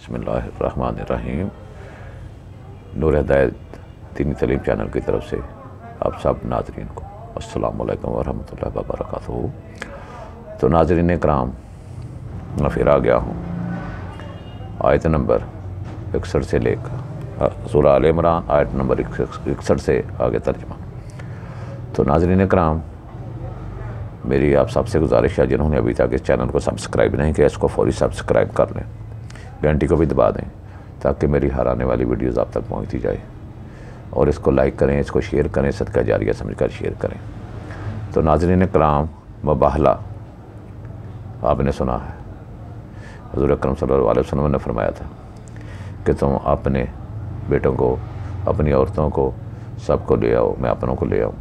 बिस्मिल्लाहिर्रहमानिर्रहीम। नूर हिदायत दीनी तालीम चैनल की तरफ से आप सब नाज़रीन को अस्सलामु अलैकुम वरहमतुल्लाहि वबरकातुहू। तो नाज़रीन कराम, मैं फिर आ गया हूँ आयत नंबर 61 से लेकर सूरह आल इमरान आयत नंबर 61 से आगे तर्जुमा। तो नाज़रीन कराम, मेरी आप सबसे गुजारिश है, जिन्होंने अभी तक इस चैनल को सब्सक्राइब नहीं किया, इसको फौरी सब्सक्राइब कर लें, घंटी को भी दबा दें ताकि मेरी हर आने वाली वीडियोज़ आप तक पहुंचती जाए, और इसको लाइक करें, इसको शेयर करें, सदका जारिया समझकर शेयर करें। तो नाज़रीन कराम, मुबाहला आपने सुना है, हुज़ूर अकरम सल्लल्लाहु अलैहि वसल्लम ने फरमाया था कि तुम अपने बेटों को, अपनी औरतों को, सबको ले आओ, मैं अपनों को ले आऊँ।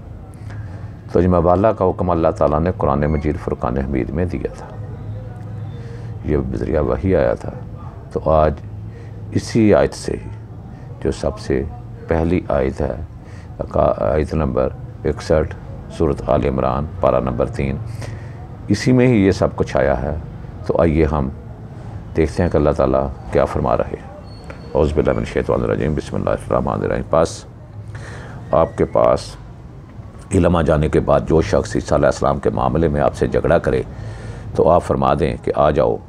तो ये मुबाहला का हुक्म अल्लाह ताला ने कुरान मजीद फुरकान हमीद में दिया था, ये बज़रिया वही आया था। तो आज इसी आयत से ही, जो सबसे पहली आयत है, आयत नंबर 61 सूरत आल इमरान पारा नंबर 3, इसी में ही ये सब कुछ आया है। तो आइए हम देखते हैं कि अल्लाह ताला क्या फरमा रहे हैं। औज़ु बिल्लाहि मिनश शैतानिर रजीम, बिस्मिल्लाहिर्रहमानिर्रहीम। आपके पास इल्म आ जाने के बाद जो शख्स ईसा अलैहिस्सलाम के मामले में आपसे झगड़ा करे, तो आप फरमा दें कि आ जाओ,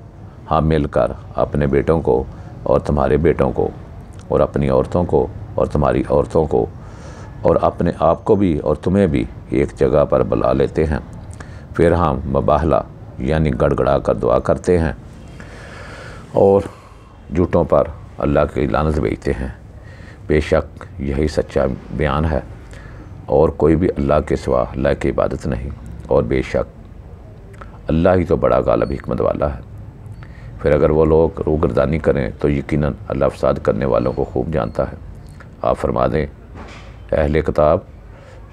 हम मिलकर अपने बेटों को और तुम्हारे बेटों को, और अपनी औरतों को और तुम्हारी औरतों को, और अपने आप को भी और तुम्हें भी एक जगह पर बुला लेते हैं। फिर हम मुबाहला यानी गड़गड़ा कर दुआ करते हैं और झूठों पर अल्लाह की लानत भेजते हैं। बेशक यही सच्चा बयान है, और कोई भी अल्लाह के सिवा अल्लाह की इबादत नहीं, और बेशक अल्लाह ही तो बड़ा गालिब हिकमत वाला है। फिर अगर वो लोग रूगर्दानी करें तो यकीनन अल्लाह फसाद करने वालों को खूब जानता है। आप फरमा दें, अहले किताब,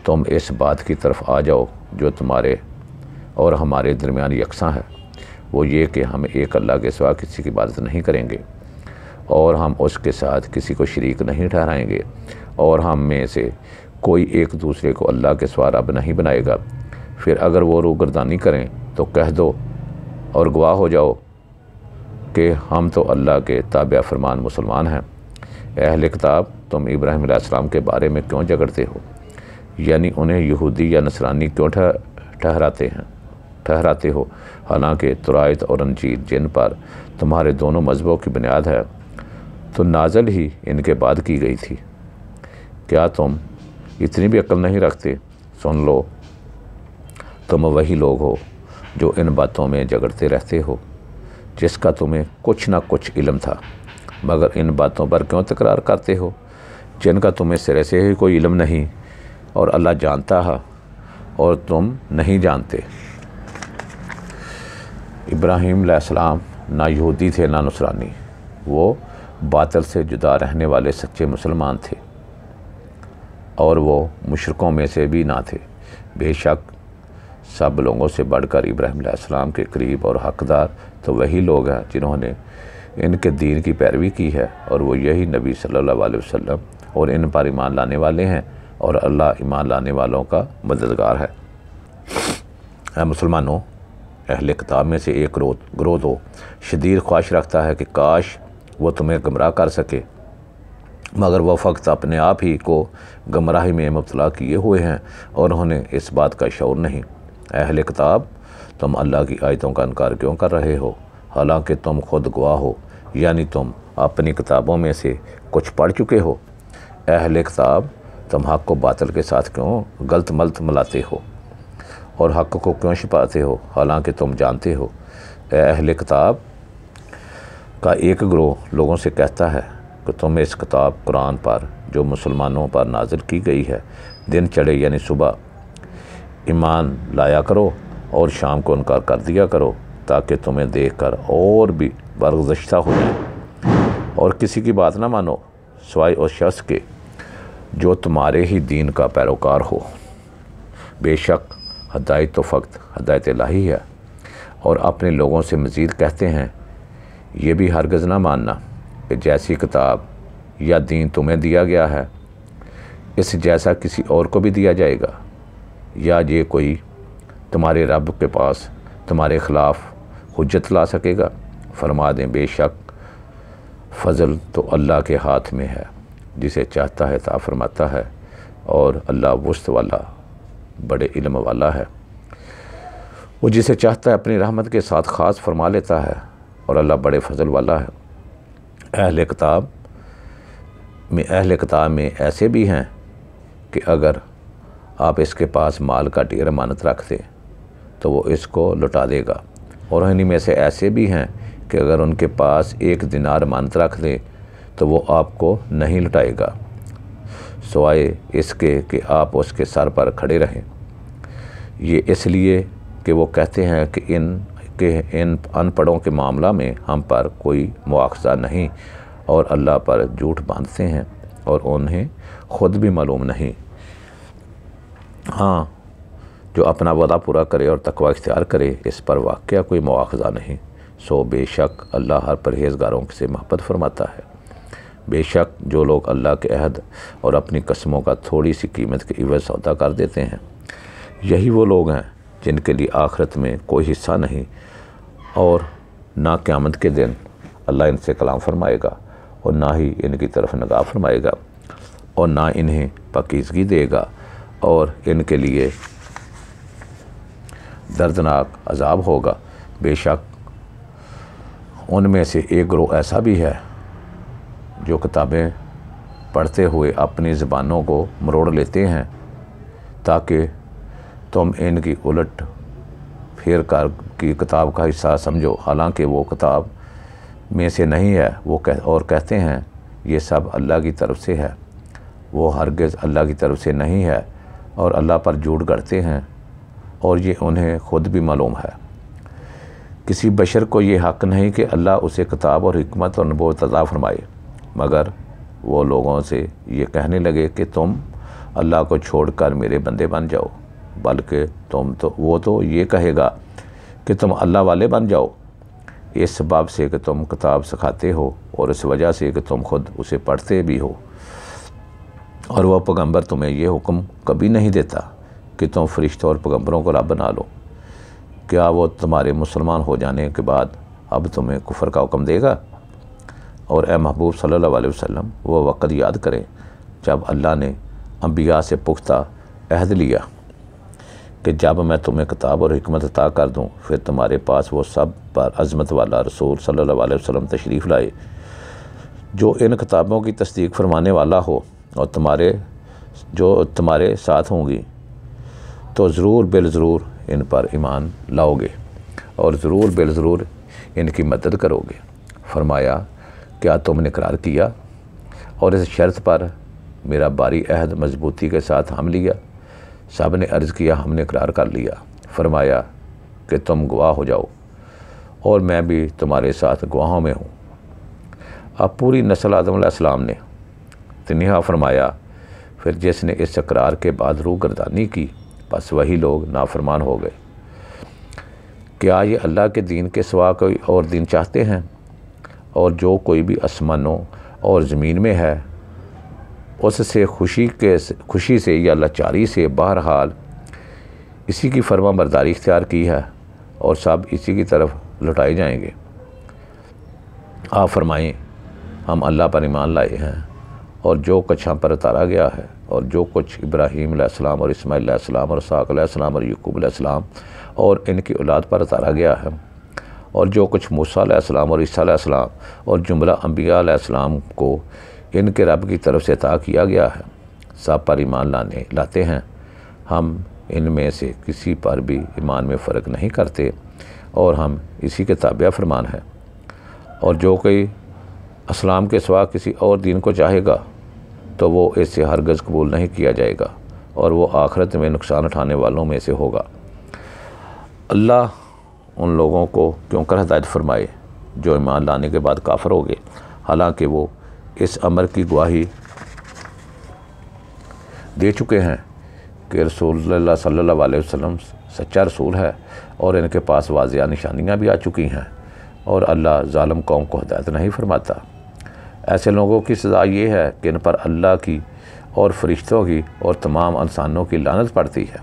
तुम इस बात की तरफ आ जाओ जो तुम्हारे और हमारे दरमियान यकसा है, वो ये कि हम एक अल्लाह के सिवा किसी की इबादत नहीं करेंगे, और हम उसके साथ किसी को शरीक नहीं ठहराएंगे, और हम में से कोई एक दूसरे को अल्लाह के सिवा रब नहीं बनाएगा। फिर अगर वो रूगर्दानी करें तो कह दो और गवाह हो जाओ कि हम तो अल्लाह के ताबिया फरमान मुसलमान हैं। अहले किताब, तुम इब्राहीम अलैहिस्सलाम के बारे में क्यों झगड़ते हो, यानी उन्हें यहूदी या नसरानी क्यों ठहराते हो, हालांकि तौरात और इंजील जिन पर तुम्हारे दोनों मज़हबों की बुनियाद है तो नाज़िल ही इनके बाद की गई थी। क्या तुम इतनी भी अक्ल नहीं रखते? सुन लो, तुम वही लोग हो जो इन बातों में झगड़ते रहते हो, जिसका तुम्हें कुछ ना कुछ इल्म था, मगर इन बातों पर क्यों तकरार करते हो जिनका तुम्हें सिरे से ही कोई इल्म नहीं, और अल्लाह जानता है और तुम नहीं जानते। इब्राहीम अलैहिस्सलाम ना यहूदी थे ना नसरानी, वो बातिल से जुदा रहने वाले सच्चे मुसलमान थे, और वो मुशरिकों में से भी ना थे। बेशक सब लोगों से बढ़कर इब्राहीम अलैहिस्सलाम के करीब और हकदार तो वही लोग हैं जिन्होंने इनके दीन की पैरवी की है, और वो यही नबी सल्लल्लाहु अलैहि वसल्लम और इन पर ईमान लाने वाले हैं, और अल्लाह ईमान लाने वालों का मददगार है। ऐ मुसलमानों, अहले किताब में से एक ग्रोह तो शदीद ख्वाहिश रखता है कि काश वो तुम्हें गुमराह कर सके, मगर वह फ़क्त अपने आप ही को गुमराही में मुब्तला किए हुए हैं, और उन्हें इस बात का शऊर नहीं। अहले किताब, तुम अल्लाह की आयतों का इनकार क्यों कर रहे हो, हालांकि तुम खुद गवाह हो, यानी तुम अपनी किताबों में से कुछ पढ़ चुके हो। अहले किताब, तुम हक़ को बातिल के साथ क्यों गलत मलत मिलाते हो, और हक़ को क्यों छिपाते हो, हालांकि तुम जानते हो। अहले किताब का एक ग्रोह लोगों से कहता है कि तुम इस किताब कुरान पर जो मुसलमानों पर नाजिल की गई है, दिन चढ़े यानी सुबह ईमान लाया करो, और शाम को इनकार कर दिया करो, ताकि तुम्हें देखकर और भी बरगज़श्ता हो जाए, और किसी की बात ना मानो सिवाय उस शख्स के जो तुम्हारे ही दीन का पैरोकार हो। बेशक हदायत तो फ़क्त हदायत इलाही है, और अपने लोगों से मज़ीद कहते हैं, ये भी हरगिज़ ना मानना कि जैसी किताब या दीन तुम्हें दिया गया है, इस जैसा किसी और को भी दिया जाएगा, या ये कोई तुम्हारे रब के पास तुम्हारे ख़िलाफ़ हुज्जत ला सकेगा। फरमा दें, बेशक फ़ज़ल तो अल्लाह के हाथ में है, जिसे चाहता है अता फरमाता है, और अल्लाह वुस्त वाला बड़े इल्म वाला है। वो जिसे चाहता है अपनी रहमत के साथ ख़ास फरमा लेता है, और अल्लाह बड़े फ़ज़ल वाला है। अहले किताब में ऐसे भी हैं कि अगर आप इसके पास माल का ढेर अमानत रख दें तो वो इसको लुटा देगा, और इन्हीं में से ऐसे भी हैं कि अगर उनके पास 1 दिनार अमानत रख दें तो वो आपको नहीं लुटाएगा, सिवाय इसके कि आप उसके सर पर खड़े रहें। ये इसलिए कि वो कहते हैं कि इन अनपढ़ों के मामला में हम पर कोई मुआखज़ा नहीं, और अल्लाह पर झूठ बांधते हैं और उन्हें ख़ुद भी मालूम नहीं। हाँ, जो अपना वादा पूरा करे और तकवा इख्तियार करे, इस पर वाक़या कोई मुआखज़ा नहीं। सो बेशक अल्लाह हर परहेज़गारों से मोहब्बत फरमाता है। बेशक जो लोग अल्लाह के अहद और अपनी कसमों का थोड़ी सी कीमत के इवज़ सौदा कर देते हैं, यही वो लोग हैं जिनके लिए आखिरत में कोई हिस्सा नहीं, और ना क़यामत के दिन अल्लाह इनसे कलाम फरमाएगा, और ना ही इनकी तरफ निगाह फरमाएगा, और ना इन्हें पाकीज़गी देगा, और इनके लिए दर्दनाक अज़ाब होगा। बेशक उनमें से एक गिरोह ऐसा भी है जो किताबें पढ़ते हुए अपनी ज़बानों को मरोड़ लेते हैं ताकि तुम इनकी उलट फेर कर की किताब का हिस्सा समझो, हालांकि वो किताब में से नहीं है। वो कहते हैं ये सब अल्लाह की तरफ से है। वो हरगिज़ अल्लाह की तरफ से नहीं है, और अल्लाह पर झूठ गढ़ते हैं, और ये उन्हें ख़ुद भी मालूम है। किसी बशर को ये हक़ नहीं कि अल्लाह उसे किताब और हिकमत और नबूवत अता फरमाए, मगर वो लोगों से ये कहने लगे कि तुम अल्लाह को छोड़कर मेरे बंदे बन जाओ, बल्कि वो तो ये कहेगा कि तुम अल्लाह वाले बन जाओ, इस सबब से कि तुम किताब सिखाते हो, और इस वजह से कि तुम खुद उसे पढ़ते भी हो, और वह पैगम्बर तुम्हें यह हुक्म कभी नहीं देता कि तुम फरिश्तों और पैगम्बरों को रब बना लो। क्या वो तुम्हारे मुसलमान हो जाने के बाद अब तुम्हें कुफर का हुक्म देगा? और ए महबूब सल्लल्लाहु अलैहि वसल्लम, वो वक़्त याद करें जब अल्लाह ने अंबिया से पुख्ता अहद लिया कि जब मैं तुम्हें किताब और हिकमत अता कर दूँ, फिर तुम्हारे पास वो सब पर अज़मत वाला रसूल सल्लल्लाहु अलैहि वसल्लम तशरीफ़ लाए, जो इन किताबों की तस्दीक फरमाने वाला हो, और तुम्हारे साथ होंगी, तो ज़रूर बिलज़रूर इन पर ईमान लाओगे, और ज़रूर बिलज़रूर इनकी मदद करोगे। फरमाया, क्या तुमने इकरार किया और इस शर्त पर मेरा बारी अहद मजबूती के साथ हम लिया? सब ने अर्ज़ किया, हमने इकरार कर लिया। फरमाया कि तुम गवाह हो जाओ, और मैं भी तुम्हारे साथ गवाहों में हूँ। अब पूरी नस्ल आदम अलैहिस्सलाम ने तन्हा फरमाया, फिर जिसने इस इकरार के बाद रूह गर्दानी की, बस वही लोग नाफरमान हो गए। क्या ये अल्लाह के दीन के सिवा कोई और दीन चाहते हैं? और जो कोई भी आसमानों और ज़मीन में है, उससे खुशी से या लाचारी से बहरहाल इसी की फर्मा बरदारी इख्तियार की है, और सब इसी की तरफ लौटाए जाएंगे। आप फरमाएँ, हम अल्लाह पर ईमान लाए हैं, और जो कुछ हम पर उतारा गया है, और जो कुछ इब्राहीम अलैहिस्सलाम और इस्माईल अलैहिस्सलाम और इसहाक़ अलैहिस्सलाम और याकूब अलैहिस्सलाम और इनकी औलाद पर उतारा गया है, और जो कुछ मूसा अलैहिस्सलाम और ईसा अलैहिस्सलाम और जुमला अंबिया अलैहिस्सलाम को इनके रब की तरफ से अता किया गया है, सब पर ईमान लाते हैं। हम इनमें से किसी पर भी ईमान में फ़र्क नहीं करते, और हम इसी के ताबिया फरमान हैं। और जो कोई इस्लाम के सिवा किसी और दीन को चाहेगा तो वो इससे हरगिज़ कबूल नहीं किया जाएगा, और वो आखिरत में नुकसान उठाने वालों में से होगा। अल्लाह उन लोगों को क्यों कर हिदायत फरमाए जो ईमान लाने के बाद काफिर हो गए, हालांकि वो इस अमर की गवाही दे चुके हैं कि रसूलुल्लाह सल्लल्लाहु अलैहि वसल्लम सच्चा रसूल है, और इनके पास वाज़िया निशानियाँ भी आ चुकी हैं, और अल्लाह ज़ालिम कौम को हिदायत नहीं फरमाता। ऐसे लोगों की सज़ा ये है कि इन पर अल्लाह की और फरिश्तों की और तमाम इंसानों की लानत पड़ती है,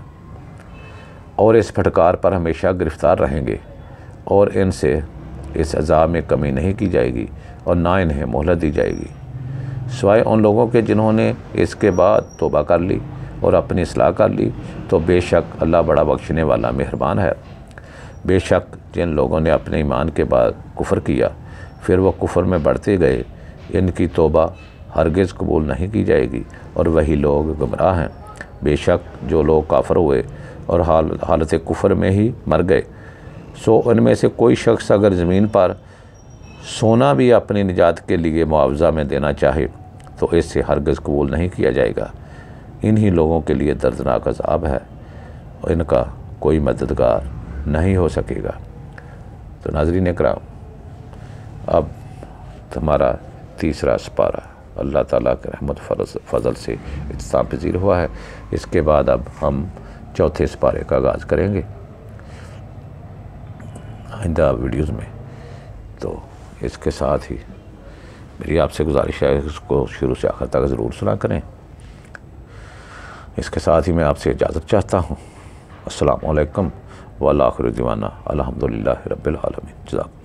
और इस फटकार पर हमेशा गिरफ़्तार रहेंगे, और इनसे इस अज़ाब में कमी नहीं की जाएगी। और ना इन्हें मोहलत दी जाएगी, सिवाय उन लोगों के जिन्होंने इसके बाद तौबा कर ली और अपनी इस्लाह कर ली, तो बेशक अल्लाह बड़ा बख्शने वाला मेहरबान है। बेशक जिन लोगों ने अपने ईमान के बाद कुफ्र किया फिर वो कुफ्र में बढ़ते गए, इनकी तौबा हरगिज़ कबूल नहीं की जाएगी और वही लोग गुमराह हैं। बेशक जो लोग काफिर हुए और हालत कुफ्र में ही मर गए, सो उनमें से कोई शख्स अगर ज़मीन पर सोना भी अपनी निजात के लिए मुआवजा में देना चाहे तो इससे हरगिज़ कबूल नहीं किया जाएगा। इन्हीं लोगों के लिए दर्दनाक अज़ाब है और इनका कोई मददगार नहीं हो सकेगा। तो नाज़रीन इकराम, अब हमारा तीसरा सिपारा अल्लाह ताला के रहमत फ़ज़ल से इख्तिताम पज़ीर हुआ है। इसके बाद अब हम चौथे सिपारे का आगाज़ करेंगे आइंदा वीडियोज़ में। तो इसके साथ ही मेरी आपसे गुजारिश है इसको शुरू से आखिर तक ज़रूर सुना करें। इसके साथ ही मैं आपसे इजाज़त चाहता हूँ। अस्सलामु अलैकुम व आखिर दीवाना अल्हम्दुलिल्लाहि रब्बिल आलमीन। जज़ाक